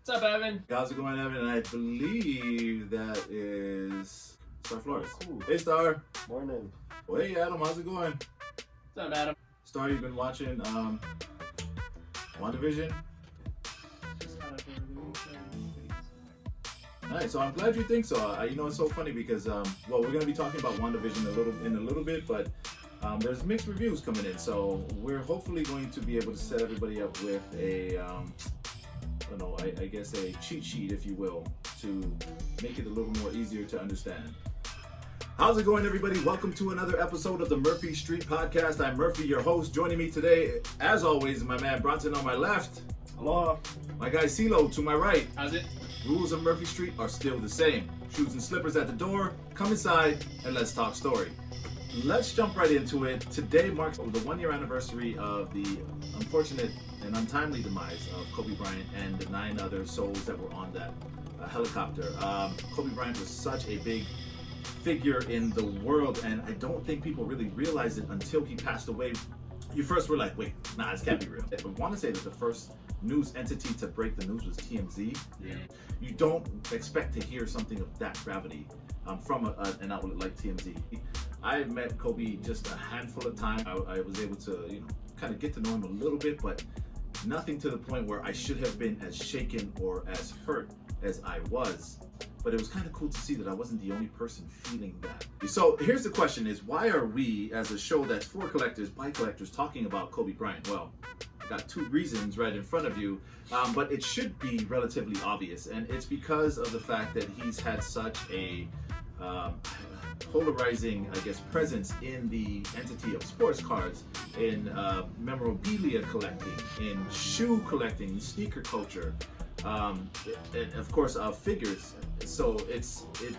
What's up, Evan? How's it going, Evan? And I believe that is Star Flores. Cool. Hey, Star. Morning. Oh, hey, Adam. How's it going? What's up, Adam? Star, you've been watching WandaVision? Nice. So I'm glad you think so. You know, it's so funny because, well, we're going to be talking about WandaVision in a little bit, but there's mixed reviews coming in. So we're hopefully going to be able to set everybody up with a, I don't know, I guess a cheat sheet, if you will, to make it a little more easier to understand. How's it going, everybody? Welcome to another episode of the Murphy Street Podcast. I'm Murphy, your host. Joining me today, as always, my man Bronson on my left. Hello. My guy CeeLo to my right. How's it? Rules of Murphy Street are still the same. Shoes and slippers at the door. Come inside and let's talk story. Let's jump right into it. Today marks the 1-year anniversary of the unfortunate and untimely demise of Kobe Bryant and the 9 other souls that were on that helicopter. Kobe Bryant was such a big figure in the world, and I don't think people really realized it until he passed away. You first were like, wait, nah, this can't be real. I want to say that the first news entity to break the news was TMZ. Yeah. You don't expect to hear something of that gravity from an outlet like TMZ. I've met Kobe just a handful of times. I was able to, kind of get to know him a little bit, but nothing to the point where I should have been as shaken or as hurt as I was. But it was kind of cool to see that I wasn't the only person feeling that. So here's the question is, why are we, as a show that's for collectors, by collectors, talking about Kobe Bryant? Well, I got 2 reasons right in front of you, but it should be relatively obvious. And it's because of the fact that he's had such a polarizing, I guess, presence in the entity of sports cards, in memorabilia collecting, in shoe collecting, sneaker culture, and of course figures. So it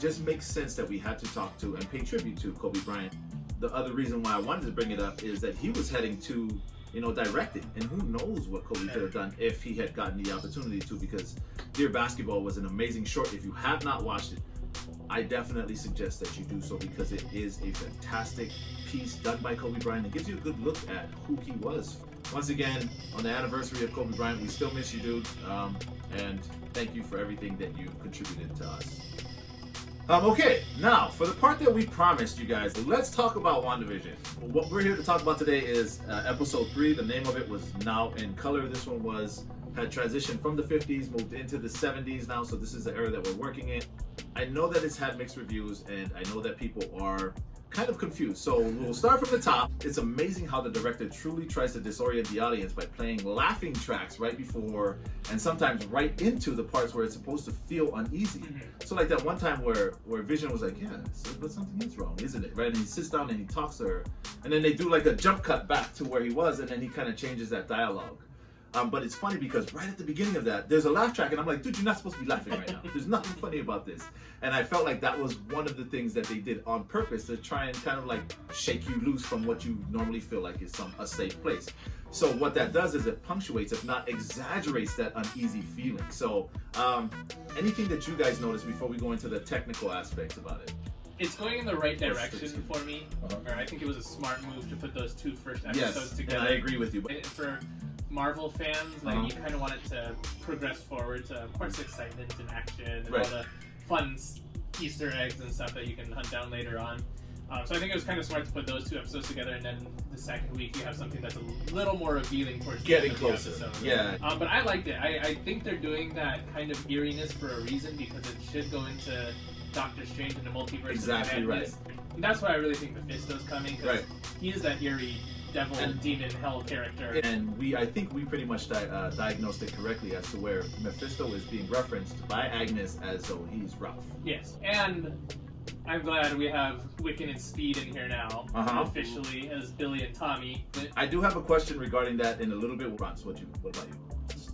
just makes sense that we had to talk to and pay tribute to Kobe Bryant. The other reason why I wanted to bring it up is that he was heading to directing, and who knows what Kobe could have done if he had gotten the opportunity to, because Dear Basketball was an amazing short. If you have not watched it, I definitely suggest that you do so, because it is a fantastic piece done by Kobe Bryant. It gives you a good look at who he was. Once again, on the anniversary of Kobe Bryant, we still miss you, dude. And thank you for everything that you contributed to us. Okay, now for the part that we promised you guys, let's talk about WandaVision. What we're here to talk about today is episode 3. The name of it was Now in Color. This one had transitioned from the 50s, moved into the 70s now, so this is the era that we're working in. I know that it's had mixed reviews, and I know that people are kind of confused. So we'll start from the top. It's amazing how the director truly tries to disorient the audience by playing laughing tracks right before and sometimes right into the parts where it's supposed to feel uneasy. Mm-hmm. So like that one time where Vision was like, yeah, but something is wrong, isn't it? Right? And he sits down and he talks to her, and then they do like a jump cut back to where he was, and then he kind of changes that dialogue. But it's funny because right at the beginning of that, there's a laugh track, and I'm like, dude, you're not supposed to be laughing right now. There's nothing funny about this. And I felt like that was one of the things that they did on purpose, to try and kind of like shake you loose from what you normally feel like is a safe place. So what that does is it punctuates, if not exaggerates, that uneasy feeling. So anything that you guys notice before we go into the technical aspects about it? It's going in the right direction for me. Or I think it was a smart move to put those 2 first episodes together. And I agree with you. For Marvel fans, like you kind of want it to progress forward to, of course, excitement and action and all the fun Easter eggs and stuff that you can hunt down later on. So I think it was kind of smart to put those 2 episodes together, and then the second week you have something that's a little more revealing towards the end of the episode. Yeah. But I liked it. I think they're doing that kind of eeriness for a reason, because it should go into Doctor Strange and the Multiverse of Madness. Right. And that's why I really think Mephisto's coming, because he is that eerie devil and demon hell character. And I think we pretty much diagnosed it correctly as to where Mephisto is being referenced by Agnes as though he's Ralph. Yes, and I'm glad we have Wiccan and Speed in here now, officially, as Billy and Tommy. I do have a question regarding that in a little bit. Ron, what about you?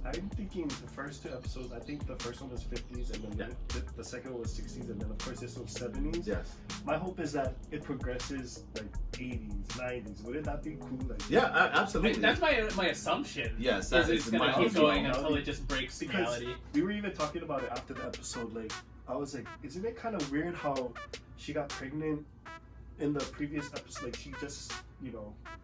I'm thinking the first 2 episodes, I think the first one was 50s, and then the second one was 60s, and then of course this one's 70s. Yes. My hope is that it progresses like 80s, 90s. Wouldn't that be cool? Like, yeah, absolutely. That's my assumption. Yes, it's going to keep going until it just breaks reality. We were even talking about it after the episode. Like, I was like, isn't it kind of weird how she got pregnant in the previous episode? Like, she just,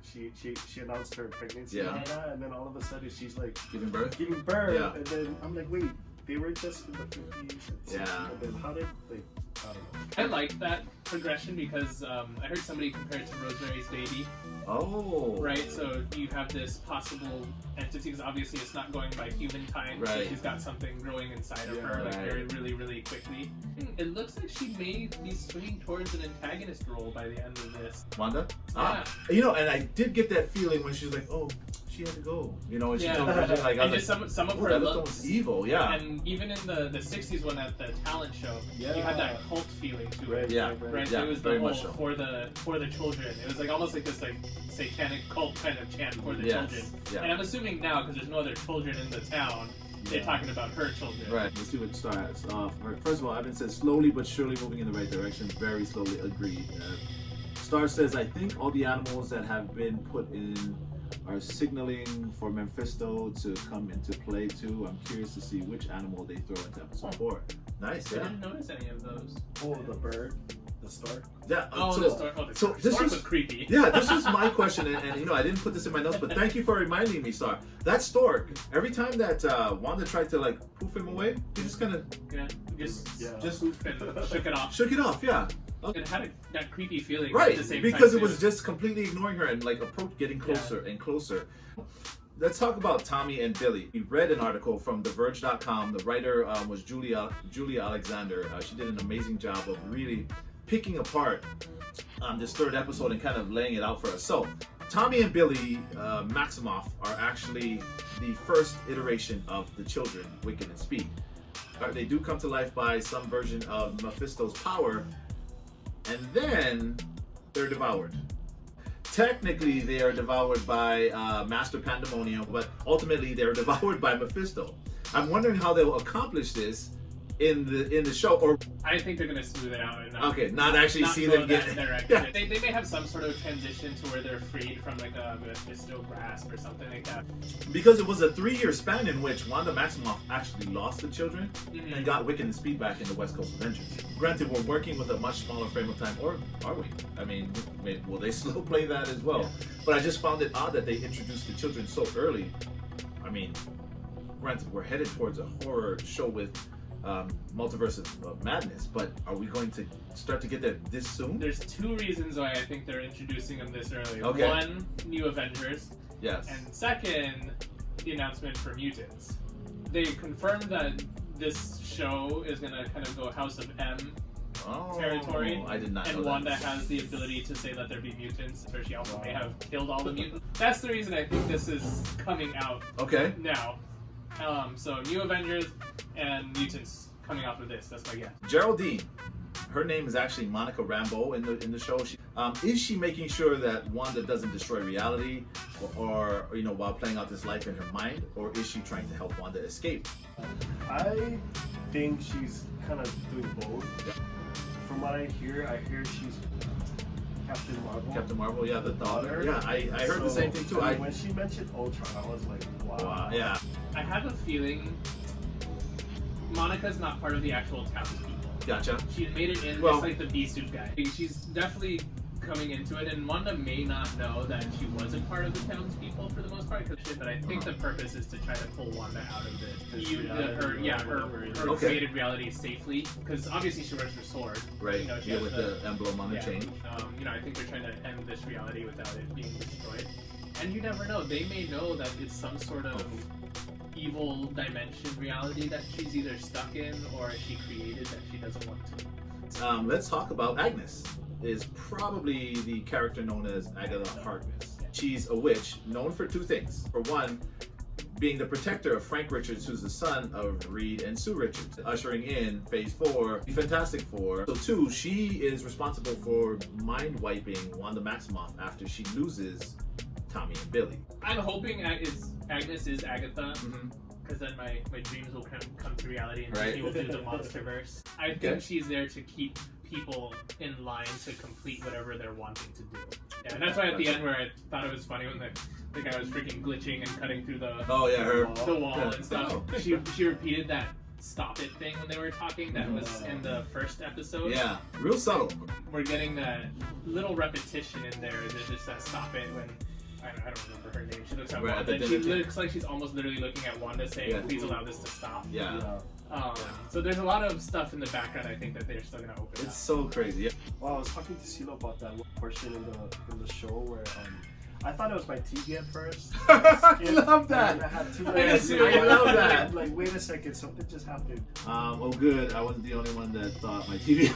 she announced her pregnancy and all that, and then all of a sudden she's like giving birth. Yeah. And then I'm like, wait, they were just in the 50s. Yeah. And then how did they? I don't know. I like that progression because I heard somebody compare it to Rosemary's Baby. Oh. Right, so you have this possible entity, because obviously it's not going by human time, so Right. she's got something growing inside of her, like very, really, really quickly. It looks like she may be swinging towards an antagonist role by the end of this. Wanda? Yeah. You know, and I did get that feeling when she was like, oh, she had to go. You know, when she told Vision, like, I And was just like, some of oh, her that looked looks. almost evil, yeah. And even in the 60s one at the talent show, you had that cult feeling to it. Yeah. Right, Yeah, it was very the whole much so. for the children. It was like almost like this like satanic cult kind of chant for the children. Yeah. And I'm assuming now, because there's no other children in the town, they're talking about her children. Right. Let's see what Star has. First of all, Evan says slowly but surely moving in the right direction. Very slowly. Agreed. Star says, I think all the animals that have been put in are signaling for Mephisto to come into play too. I'm curious to see which animal they throw into episode 4. Nice. I Yeah. didn't notice any of those. Oh, the bird, the stork. Yeah. The stork. so this stork is- was creepy. Yeah, this is my question, and you know, I didn't put this in my notes, but thank you for reminding me, Star. That stork, every time that Wanda tried to like poof him away, he just kind of Yeah, just Yeah. and shook it off. shook it off. Yeah, It had that creepy feeling right. at the same Because time. it was just completely ignoring her and like getting closer and closer. Let's talk about Tommy and Billy. We read an article from TheVerge.com. The writer was Julia Alexander. She did an amazing job of really picking apart this third episode and kind of laying it out for us. So, Tommy and Billy Maximoff are actually the first iteration of the children, Wiccan and Speed. They do come to life by some version of Mephisto's power, and then they're devoured. Technically, they are devoured by Master Pandemonium, but ultimately they're devoured by Mephisto. I'm wondering how they'll accomplish this in the show, or I think they're gonna smooth it out and not actually not see go them that get. direction. Yeah. They may have some sort of transition to where they're freed from like a Mephisto grasp or something like that. Because it was a 3-year span in which Wanda Maximoff actually lost the children and got Wiccan and Speed back in the West Coast Avengers. Granted, we're working with a much smaller frame of time, or are we? I mean, will they slow play that as well? Yeah. But I just found it odd that they introduced the children so early. I mean, granted, we're headed towards a horror show with Multiverse of Madness, but are we going to start to get that this soon? There's 2 reasons why I think they're introducing them this early. Okay. One, new Avengers, Yes. and second, the announcement for mutants. They confirmed that this show is gonna kind of go House of M territory. I did not know And that. Wanda has the ability to say that there be mutants, or she also may have killed all the mutants. That's the reason I think this is coming out Okay. now. So new Avengers and mutants coming off of this. That's my guess. Geraldine, her name is actually Monica Rambeau in the show. Is she making sure that Wanda doesn't destroy reality, or you know, while playing out this life in her mind, or is she trying to help Wanda escape? I think she's kind of doing both. From what I hear she's Captain Marvel. Captain Marvel, yeah, the daughter. Yeah, I heard the same thing too. I mean, when she mentioned Ultron, I was like, wow. Yeah. I have a feeling Monica's not part of the actual townspeople. Gotcha. She made it in Well- as like the bee suit guy. She's definitely coming into it, and Wanda may not know that she wasn't part of the townspeople for the most part. But I think the purpose is to try to pull Wanda out of this. Her Okay. created reality safely, because obviously she wears her sword. Right. You know, she Yeah, has with the emblem on the chain. You know, I think they're trying to end this reality without it being destroyed. And you never know. They may know that it's some sort of evil dimension reality that she's either stuck in or she created that she doesn't want to. Let's talk about Agnes. Is probably the character known as Agatha Harkness. She's a witch known for 2 things. For one, being the protector of Frank Richards, who's the son of Reed and Sue Richards, ushering in Phase 4, the Fantastic Four. So 2, she is responsible for mind wiping Wanda Maximoff after she loses Tommy and Billy. I'm hoping Agnes is Agatha, because then my dreams will come to reality and she will do the MonsterVerse. I think she's there to keep people in line to complete whatever they're wanting to do. Yeah, and that's why at the end where I thought it was funny when the guy was freaking glitching and cutting through the wall and stuff. She repeated that stop it thing when they were talking that was in the first episode. Yeah, real subtle. We're getting that little repetition in there. There's just that stop it when I don't remember her name. She looks at Wanda and she looks like she's almost literally looking at Wanda saying, please allow this to stop. Yeah. So there's a lot of stuff in the background. I think that they're still gonna open. It's up. so crazy. Yeah. Well, I was talking to CeeLo about that portion in the show where I thought it was my TV at first. I love that. And I had two I love that. I'm like, wait a second, something just happened. Oh, good. I wasn't the only one that thought my TV.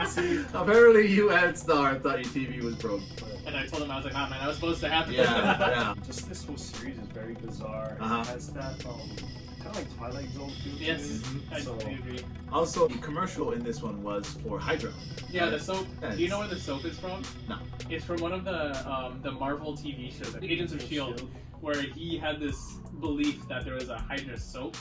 See, Apparently, you and Star thought your TV was broke. And I told him, I was like, man, that was supposed to happen. Yeah. just this whole series is very bizarre. Uh-huh. It has that kind of like Twilight Zone feel to Yes, it. I So, totally agree. Also, the commercial in this one was for Hydra. Yeah, the soap. Yes. Do you know where the soap is from? No. It's from one of the Marvel TV shows, Agents of S.H.I.E.L.D., where he had this belief that there was a Hydra soap,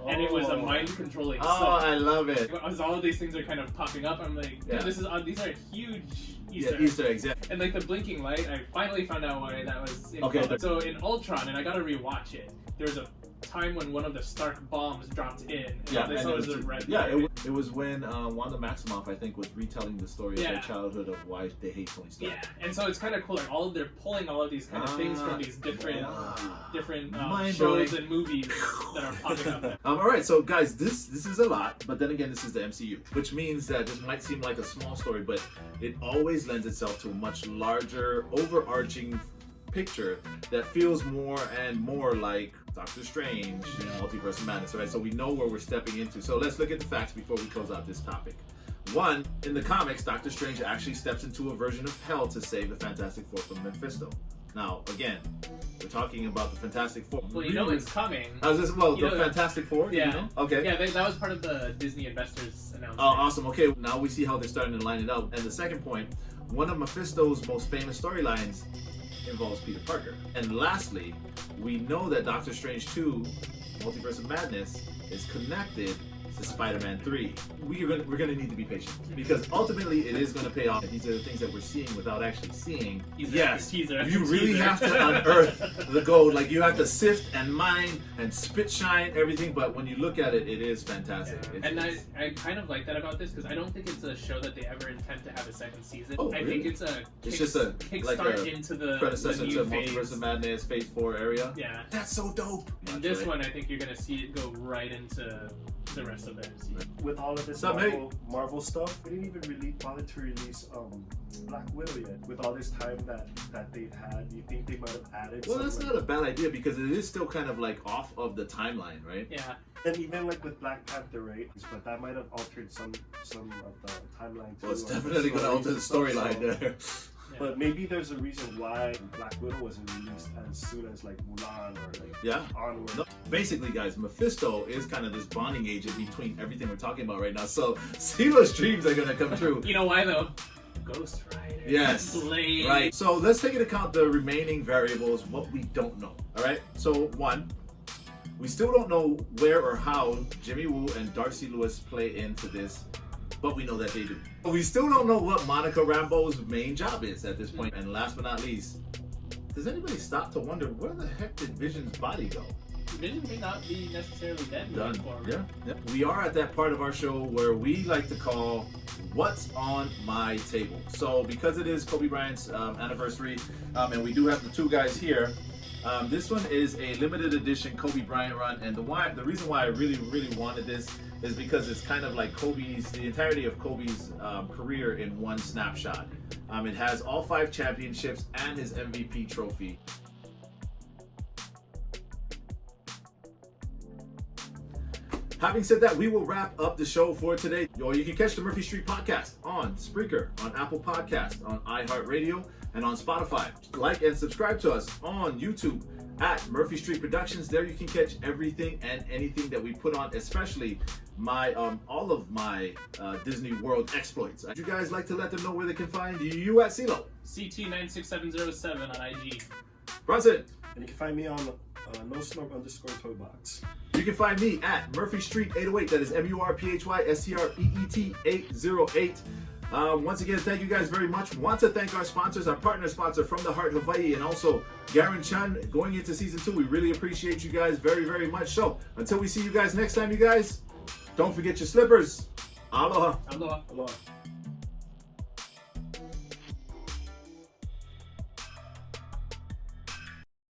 and it was a mind-controlling soap. Oh, I love it. As all of these things are kind of popping up, I'm like, dude, Yeah. these are huge Yeah, Easter eggs. Yeah. And like the blinking light, I finally found out why that was in Okay, comics. So in Ultron, and I gotta rewatch it, there was a time when one of the Stark bombs dropped in, and Yeah, all they and saw it was was a red yeah, light. it was when Wanda Maximoff, I think, was retelling the story of their Yeah. childhood of why they hate Tony Stark. Yeah, and so it's kind of cool. Like they're pulling all of these kind of things from these different Mind-blowing. shows and movies that are popping up. All right, so guys, this is a lot, but then again, this is the MCU, which means that this might seem like a small story, but it always lends itself to a much larger, overarching picture that feels more and more like Doctor Strange, Multiverse of Madness, right? So we know where we're stepping into. So let's look at the facts before we close out this topic. One, in the comics, Doctor Strange actually steps into a version of hell to save the Fantastic Four from Mephisto. Now, again, we're talking about the Fantastic Four. Well, you know it's coming. The Fantastic Four? Yeah. You know? Okay. Yeah, that was part of the Disney investors announcement. Oh, awesome. Okay, now we see how they're starting to line it up. And the second point, one of Mephisto's most famous storylines involves Peter Parker. And lastly, we know that Doctor Strange 2, Multiverse of Madness, is connected to Spider-Man 3. We're gonna need to be patient because ultimately it is gonna pay off. These are the things that we're seeing without actually seeing. Teaser. You really have to unearth the gold. Like you have to sift and mine and spit shine everything. But when you look at it, it is fantastic. Yeah. And I kind of like that about this because I don't think it's a show that they ever intend to have a second season. Oh, I really? think it's just a kickstart into the predecessor the to new phase. Multiverse of Madness, Phase 4 area. Yeah. That's so dope. And this one, I think you're gonna see it go right into the rest of the MCU. with all of this Marvel stuff, we didn't even bother to release Black Widow yet. With all this time that they've had, you think they might have added? Well, that's not a bad idea because it is still kind of like off of the timeline, right? Yeah. And even like with Black Panther, right? But that might have altered some of the timeline too. Well, it's definitely going to alter the storyline there. Yeah. But maybe there's a reason why Black Widow wasn't released as soon as like Mulan or like Onward. No, basically, guys, Mephisto is kind of this bonding agent between everything we're talking about right now. So, CeeLo's dreams are going to come true. You know why though? Ghost Rider. Yes. Blade. Right. So let's take into account the remaining variables, what we don't know. All right. So one, we still don't know where or how Jimmy Woo and Darcy Lewis play into this, but we know that they do. We still don't know what Monica Rambeau's main job is at this point. And last but not least, does anybody stop to wonder where the heck did Vision's body go? Vision may not be necessarily dead Done. moving forward. Yeah. We are at that part of our show where we like to call What's on My Table. So because it is Kobe Bryant's anniversary, and we do have the two guys here, this one is a limited edition Kobe Bryant run, and the reason why I really wanted this is because it's kind of like the entirety of Kobe's career in one snapshot. It has all 5 championships and his MVP trophy. Having said that, we will wrap up the show for today. You can catch the Murphy Street Podcast on Spreaker, on Apple Podcast, on iHeartRadio, and on Spotify. Like and subscribe to us on YouTube at Murphy Street Productions. There you can catch everything and anything that we put on, especially my all of my Disney World exploits. Would you guys like to let them know where they can find you at CeeLo? CT96707 on IG. Bronson. And you can find me on nosnub_toybox. You can find me at Murphy Street 808. That is MurphyStreet 808. Once again, thank you guys very much. Want to thank our sponsors, our partner sponsor From the Heart Hawaii, and also Garen Chun going into season 2. We really appreciate you guys very much. So until we see you guys next time, you guys, don't forget your slippers. Aloha. Aloha. Aloha.